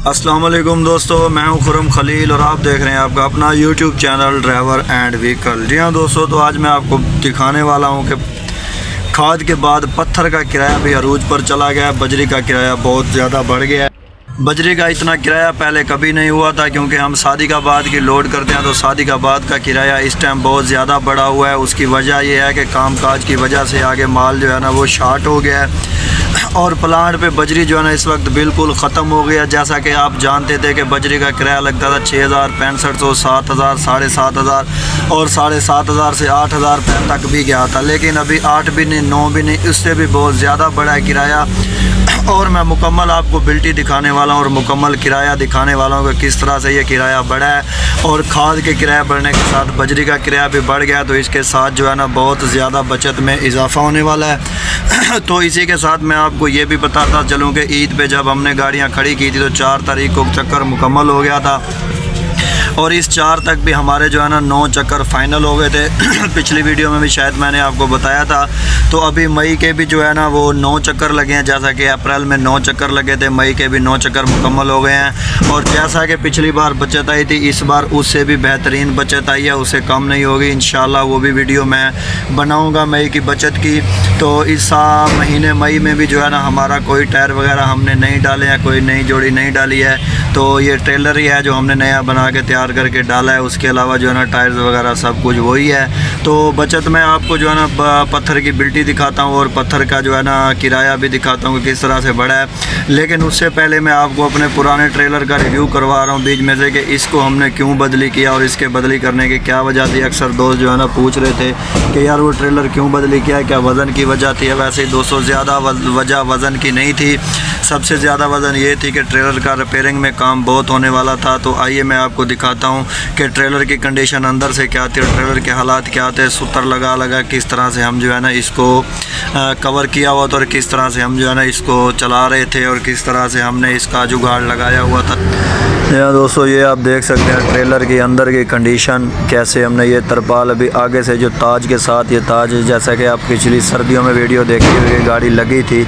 अस्सलाम वालेकुम दोस्तों, मैं हूं खुरम खलील और आप देख रहे हैं आपका अपना YouTube channel driver and vehicle. जी हाँ दोस्तों, तो आज मैं आपको दिखाने वाला हूं कि खाद के बाद पत्थर का किराया भी अरूज पर चला गया है। बजरी का किराया बहुत ज़्यादा बढ़ गया है। बजरी का इतना किराया पहले कभी नहीं हुआ था, क्योंकि हम सादिकाबाद की लोड करते हैं तो सादिकाबाद का किराया इस टाइम बहुत ज़्यादा बढ़ा हुआ है। उसकी वजह यह है कि कामकाज की वजह से आगे माल जो है ना वो शार्ट हो गया है और प्लांट पे बजरी जो है ना इस वक्त बिल्कुल ख़त्म हो गया। जैसा कि आप जानते थे कि बजरी का किराया लगता था 6,000, 6500, 7,000, 7,500 और 7,500 से 8,000 तक भी गया था। लेकिन अभी 8 भी नहीं, 9 भी नहीं, इससे भी बहुत ज़्यादा बड़ा है किराया। और मैं मुकम्मल आपको बिल्टी दिखाने वाला हूँ और मुकम्मल किराया दिखाने वाला हूँ कि किस तरह से ये किराया बढ़ा है। और खाद के किराया बढ़ने के साथ बजरी का किराया भी बढ़ गया, तो इसके साथ जो है ना बहुत ज़्यादा बचत में इजाफ़ा होने वाला है। तो इसी के साथ मैं आपको ये भी बताता चलूँ कि ईद पे जब हमने गाड़ियाँ खड़ी की थी तो 4 तारीख को चक्कर मुकम्मल हो गया था और इस 4 तक भी हमारे जो है ना 9 चक्कर फाइनल हो गए थे। पिछली वीडियो में भी शायद मैंने आपको बताया था। तो अभी मई के भी जो है ना वो 9 चक्कर लगे हैं। जैसा कि अप्रैल में 9 चक्कर लगे थे, मई के भी 9 चक्कर मुकम्मल हो गए हैं। और जैसा कि पिछली बार बचत आई थी, इस बार उससे भी बेहतरीन बचत आई है, उससे कम नहीं होगी इंशाल्लाह। वो भी वीडियो मैं बनाऊँगा मई की बचत की। तो इस महीने मई में भी जो है ना हमारा कोई टायर वगैरह हमने नहीं डाले हैं, कोई नई जोड़ी नहीं डाली है। तो ये ट्रेलर ही है जो हमने नया बना के तैयार करके डाला है। उसके अलावा जो है ना टायर्स वगैरह सब कुछ वही है। तो बचत में आपको जो है ना पत्थर की बिल्टी दिखाता हूँ और पत्थर का जो है ना किराया भी दिखाता हूँ कि किस तरह से बढ़ा है। लेकिन उससे पहले मैं आपको अपने पुराने ट्रेलर का रिव्यू करवा रहा हूँ बीच में से कि इसको हमने क्यों बदली किया और इसके बदली करने की क्या वजह थी। अक्सर दोस्त जो है ना पूछ रहे थे कि यार वो ट्रेलर क्यों बदली किया है, क्या वज़न की वजह थी। वैसे ही दोस्तों ज़्यादा वजह वज़न की नहीं थी। सबसे ज़्यादा वज़न ये थी कि ट्रेलर का रिपेयरिंग में काम बहुत होने वाला था। तो आइए मैं आपको दिखाता हूँ कि ट्रेलर की कंडीशन अंदर से क्या थी और ट्रेलर के हालात क्या थे। सूत्र लगा लगा किस तरह से हम जो है ना इसको कवर किया हुआ था और किस तरह से हम जो है ना इसको चला रहे थे और किस तरह से हमने इसका जुगाड़ लगाया हुआ था। यहाँ दोस्तों ये आप देख सकते हैं ट्रेलर के अंदर की कंडीशन कैसे। हमने ये तरपाल अभी आगे से जो ताज के साथ, ये ताज जैसा कि आप पिछली सर्दियों में वीडियो देखी हुई गाड़ी लगी थी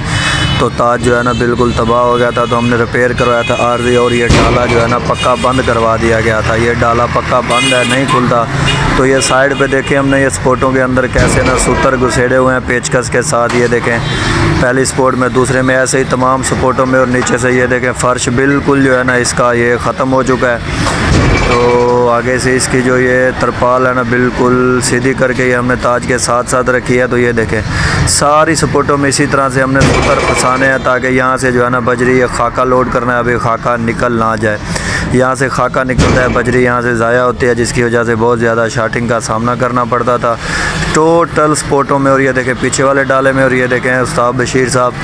तो ताज जो है ना बिल्कुल तबाह हो गया था, तो हमने रिपेयर करवाया था आरजी। और ये डाला जो है ना पक्का बंद करवा दिया गया था। ये डाला पक्का बंद है, नहीं खुलता। तो ये साइड पे देखें हमने ये स्पोर्टों के अंदर कैसे ना सूतर घुसेड़े हुए हैं पेचकस के साथ। ये देखें पहली स्पोर्ट में, दूसरे में, ऐसे ही तमाम स्पोर्टों में। और नीचे से ये देखें फर्श बिल्कुल जो है ना इसका ये ख़त्म हो चुका है। तो आगे से इसकी जो ये तरपाल है ना बिल्कुल सीधी करके ये हमने ताज के साथ साथ रखी है। तो ये देखें सारी सपोर्टों में इसी तरह से हमने सूतर फंसाने हैं ताकि यहाँ से जो है ना बजरी ये खाका लोड करना है, अभी खाका निकल ना जाए। यहाँ से खाका निकलता है, बजरी यहाँ से ज़ाया होती है, जिसकी वजह से बहुत ज़्यादा शार्टिंग का सामना करना पड़ता था टोटल स्पोर्टों में। और ये देखें पीछे वाले डाले में, और ये देखें उस्ताद बशीर साहब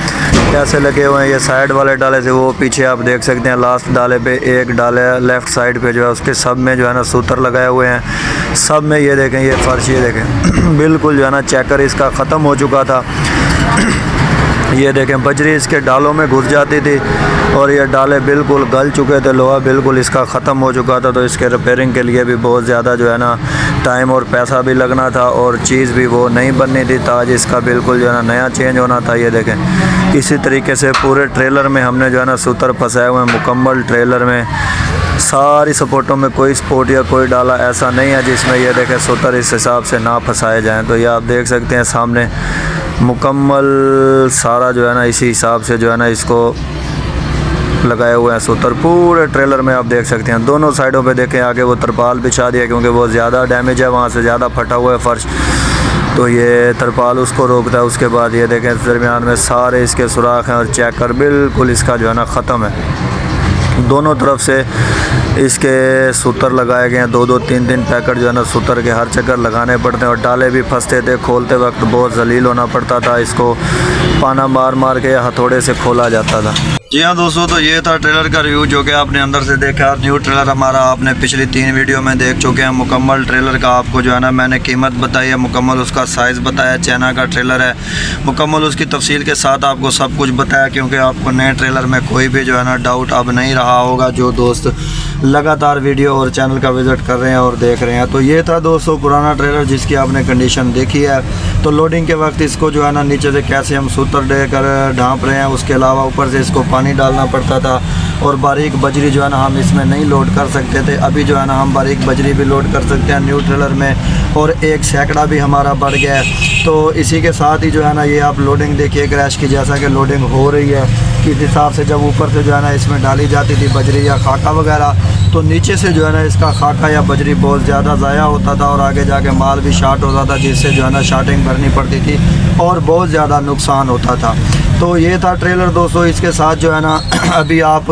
कैसे लगे हुए हैं। ये साइड वाले डाले से वो पीछे आप देख सकते हैं लास्ट डाले पे एक डाले लेफ़्ट साइड पे जो है उसके सब में जो है ना सूतर लगाए हुए हैं। सब में ये देखें ये फर्श ये देखें बिल्कुल जो है ना चेकर इसका ख़त्म हो चुका था। ये देखें बजरी इसके डालों में घुस जाती थी और ये डाले बिल्कुल गल चुके थे, लोहा बिल्कुल इसका ख़त्म हो चुका था। तो इसके रिपेयरिंग के लिए भी बहुत ज़्यादा जो है ना टाइम और पैसा भी लगना था और चीज़ भी वो नहीं बननी थी। ताज इसका बिल्कुल जो है ना नया चेंज होना था। ये देखें इसी तरीके से पूरे ट्रेलर में हमने जो है ना सूतर फंसाए हुए हैं मुकम्मल ट्रेलर में। सारी सपोर्टों में कोई स्पोर्ट या कोई डाला ऐसा नहीं है जिसमें ये देखें सूतर इस हिसाब से ना फंसाए जाएँ। तो ये आप देख सकते हैं सामने मुकम्मल सारा जो है ना इसी हिसाब से जो है ना इसको लगाए हुए हैं सूतर पूरे ट्रेलर में। आप देख सकते हैं दोनों साइडों पे देखें आगे वो तरपाल बिछा दिया क्योंकि वो ज़्यादा डैमेज है, वहाँ से ज़्यादा फटा हुआ है फ़र्श, तो ये तरपाल उसको रोकता है। उसके बाद ये देखें दरमियान में सारे इसके सुराख हैं और चेकर बिल्कुल इसका जो है ना ख़त्म है। दोनों तरफ से इसके सूतर लगाए गए हैं, 2-2 3-3 पैकेट जो है ना सूतर के हर चक्कर लगाने पड़ते हैं। और डाले भी फंसते थे, खोलते वक्त बहुत जलील होना पड़ता था, इसको पाना मार मार के हथौड़े से खोला जाता था। जी हाँ दोस्तों, तो ये था ट्रेलर का रिव्यू जो कि आपने अंदर से देखा। और न्यू ट्रेलर हमारा आपने पिछली 3 वीडियो में देख चुके हैं। मुकम्मल ट्रेलर का आपको जो है ना मैंने कीमत बताई है, मुकम्मल उसका साइज़ बताया, चाइना का ट्रेलर है, मुकम्मल उसकी तफसील के साथ आपको सब कुछ बताया, क्योंकि आपको नए ट्रेलर में कोई भी जो है ना डाउट अब नहीं रहा होगा जो दोस्त लगातार वीडियो और चैनल का विज़िट कर रहे हैं और देख रहे हैं। तो ये था दोस्तों पुराना ट्रेलर जिसकी आपने कंडीशन देखी है। तो लोडिंग के वक्त इसको जो है ना नीचे से कैसे हम सूतर देकर ढाँप रहे हैं, उसके अलावा ऊपर से इसको पानी डालना पड़ता था और बारीक बजरी जो है ना हम इसमें नहीं लोड कर सकते थे। अभी जो है ना हम बारीक बजरी भी लोड कर सकते हैं न्यू ट्रेलर में, और एक सैकड़ा भी हमारा बढ़ गया है। तो इसी के साथ ही जो है ना ये आप लोडिंग देखिए क्रैश की, जैसा कि लोडिंग हो रही है किस हिसाब से। जब ऊपर से जो है ना इसमें डाली जाती थी बजरी या खाका वगैरह, तो नीचे से जो है ना इसका खाका या बजरी बहुत ज़्यादा ज़ाया होता था और आगे जाके माल भी शार्ट होता था, जिससे जो है ना शार्टिंग भरनी पड़ती थी और बहुत ज़्यादा नुकसान होता था। तो ये था ट्रेलर दोस्तों। इसके साथ जो है ना अभी आप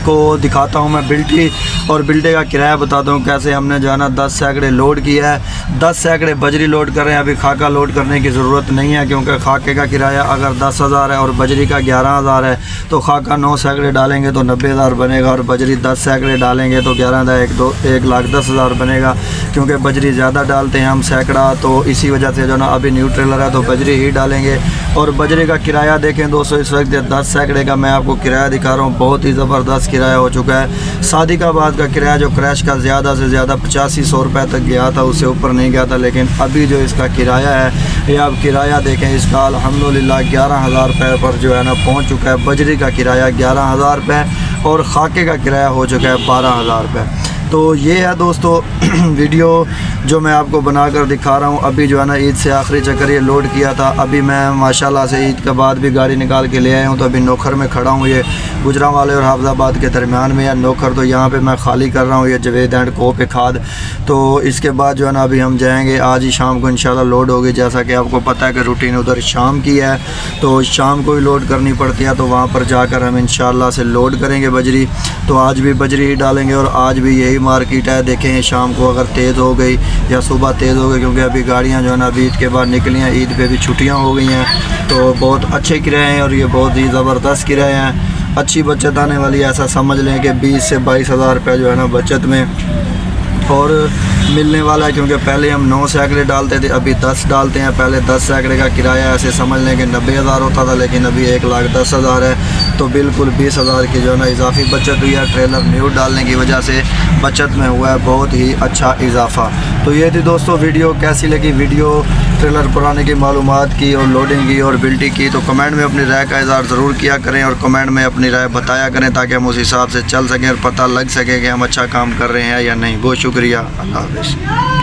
को दिखाता हूँ मैं बिल्टी, और बिल्टे का किराया बताता हूँ कैसे हमने जो है ना 10 सैकड़े लोड किया है। 10 सैकड़े बजरी लोड कर रहे हैं। अभी खाका लोड करने की ज़रूरत नहीं है, क्योंकि खाके का किराया अगर 10,000 है और बजरी का 11,000 है, तो खाका 9 सैकड़े डालेंगे तो 90,000 बनेगा, और बजरी 10 सैकड़े डालेंगे तो 1,10,000 बनेगा, क्योंकि बजरी ज़्यादा डालते हैं हम सैकड़ा। तो इसी वजह से जो ना अभी न्यू ट्रेलर है तो बजरी ही डालेंगे। और बजरी का किराया देखें दोस्तों, इस वक्त 10 सैकड़े का मैं आपको किराया दिखा रहा हूँ, बहुत ही ज़बरदस्त किराया हो चुका है। सादिकाबाद का किराया जो क्रैश का ज़्यादा से ज़्यादा 8500 रुपये तक गया था, उससे ऊपर नहीं गया था। लेकिन अभी जो इसका किराया है, ये आप किराया देखें इसका अल्हम्दुलिल्लाह 11,000 रुपये पर जो है ना पहुँच चुका है। बजरी का किराया 11,000 रुपये और खाके का किराया हो चुका है 12,000 रुपये। तो ये है दोस्तों वीडियो जो मैं आपको बनाकर दिखा रहा हूँ। अभी जो है ना ईद से आखिरी चक्कर ये लोड किया था। अभी मैं माशाल्लाह से ईद के बाद भी गाड़ी निकाल के ले आया हूँ। तो अभी नौखर में खड़ा हूँ, ये गुजरांवाले और हाफिज़ाबाद के दरमियान में है नौखर। तो यहाँ पे मैं खाली कर रहा हूँ ये जवेद एंड को पे खाद। तो इसके बाद जो है ना अभी हम जाएंगे, आज ही शाम को इंशाल्लाह लोड होगी। जैसा कि आपको पता है कि रूटीन उधर शाम की है, तो शाम को ही लोड करनी पड़ती है। तो वहाँ पर जाकर हम इंशाल्लाह से लोड करेंगे बजरी। तो आज भी बजरी ही डालेंगे और आज भी यही मार्केट है। देखें शाम को अगर तेज़ हो गई या सुबह तेज़ हो गई, क्योंकि अभी गाड़ियाँ जो है ना अभी ईद के बाद निकली हैं, ईद पे भी छुट्टियाँ हो गई हैं। तो बहुत अच्छे किराए हैं और ये बहुत ही ज़बरदस्त किराए हैं। अच्छी बचत आने वाली है, ऐसा समझ लें कि 20 से 22,000 रुपये जो है ना बचत में और मिलने वाला है। क्योंकि पहले हम 9 सैकड़े डालते थे, अभी 10 डालते हैं। पहले 10 सैकड़े का किराया ऐसे समझ लें कि 90,000 होता था, लेकिन अभी 1,10,000 है। तो बिल्कुल 20,000 की जो है ना इजाफी बचत हुई है। ट्रेलर न्यू डालने की वजह से बचत में हुआ है बहुत ही अच्छा इजाफा। तो ये थी दोस्तों वीडियो। कैसी लगी वीडियो ट्रेलर पुराने की मालूमात की और लोडिंग की और बिल्टी की, तो कमेंट में अपनी राय का इज़हार ज़रूर किया करें और कमेंट में अपनी राय बताया करें, ताकि हम उस हिसाब से चल सकें और पता लग सके कि हम अच्छा काम कर रहे हैं या नहीं। बहुत शुक्रिया। अल्लाह हाफ़िज़।